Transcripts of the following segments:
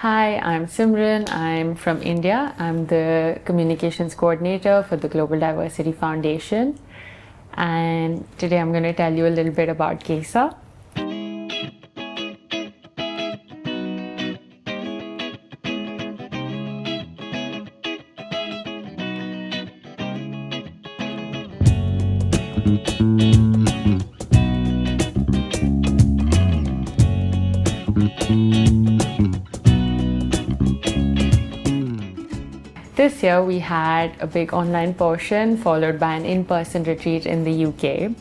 Hi, I'm Simran. I'm from India. I'm the communications coordinator for the Global Diversity Foundation. And today I'm going to tell you a little bit about GESA. This year we had a big online portion followed by an in-person retreat in the UK.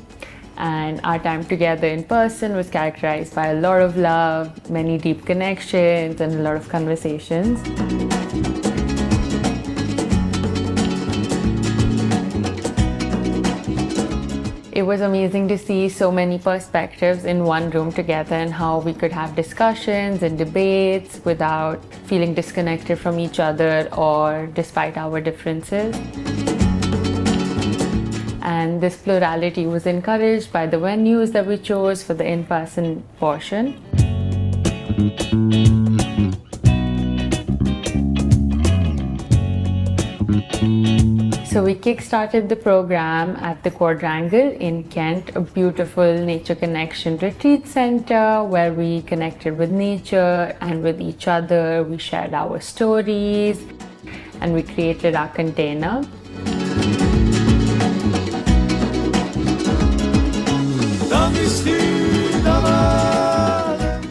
And our time together in person was characterized by a lot of love, many deep connections, and a lot of conversations. It was amazing to see so many perspectives in one room together and how we could have discussions and debates without feeling disconnected from each other or despite our differences. And this plurality was encouraged by the venues that we chose for the in-person portion. So we kick-started the program at the Quadrangle in Kent, a beautiful nature connection retreat center where we connected with nature and with each other. We shared our stories and we created our container.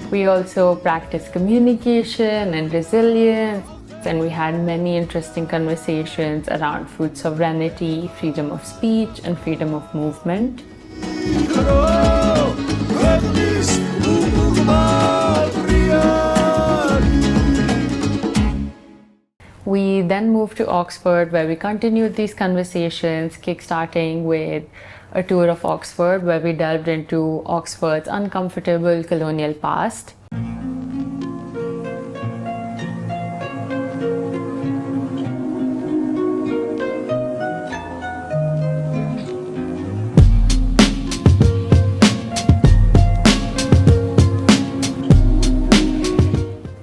We also practiced communication and resilience. And we had many interesting conversations around food sovereignty, freedom of speech, and freedom of movement. We then moved to Oxford, where we continued these conversations, kickstarting with a tour of Oxford, where we delved into Oxford's uncomfortable colonial past.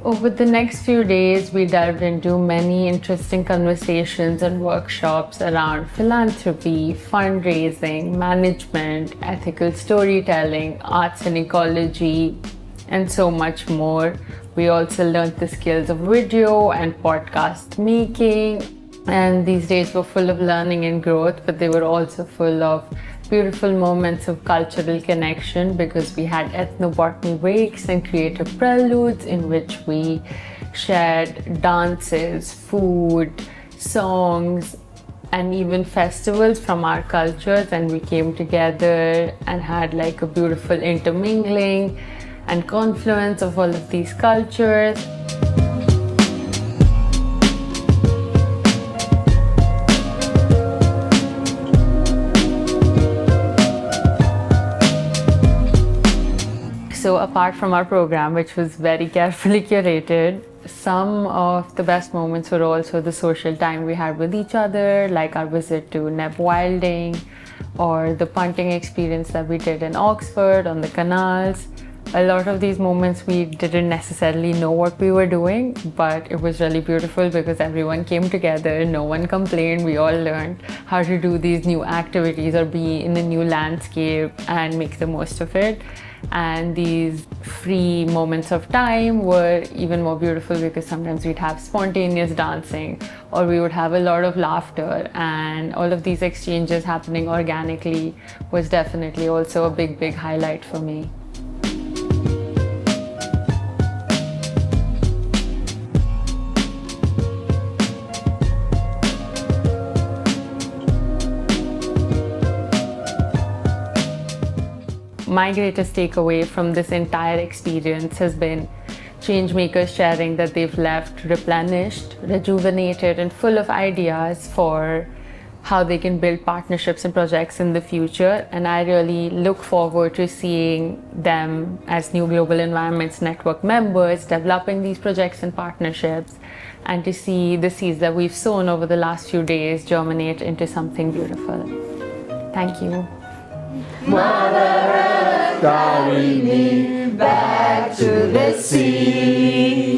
Over the next few days, we delved into many interesting conversations and workshops around philanthropy, fundraising, management, ethical storytelling, arts and ecology, and so much more. We also learned the skills of video and podcast making. And these days were full of learning and growth, but they were also full of beautiful moments of cultural connection because we had ethnobotany breaks and creative preludes in which we shared dances, food, songs, and even festivals from our cultures, and we came together and had like a beautiful intermingling and confluence of all of these cultures. So apart from our program, which was very carefully curated, some of the best moments were also the social time we had with each other, like our visit to rewilding or the punting experience that we did in Oxford on the canals. A lot of these moments we didn't necessarily know what we were doing, but it was really beautiful because everyone came together, no one complained, we all learned how to do these new activities or be in a new landscape and make the most of it. And these free moments of time were even more beautiful because sometimes we'd have spontaneous dancing or we would have a lot of laughter, and all of these exchanges happening organically was definitely also a big highlight for me. My greatest takeaway from this entire experience has been changemakers sharing that they've left replenished, rejuvenated, and full of ideas for how they can build partnerships and projects in the future. And I really look forward to seeing them as new Global Environments Network members, developing these projects and partnerships, and to see the seeds that we've sown over the last few days germinate into something beautiful. Thank you. Mother Earth, carry me back to the sea.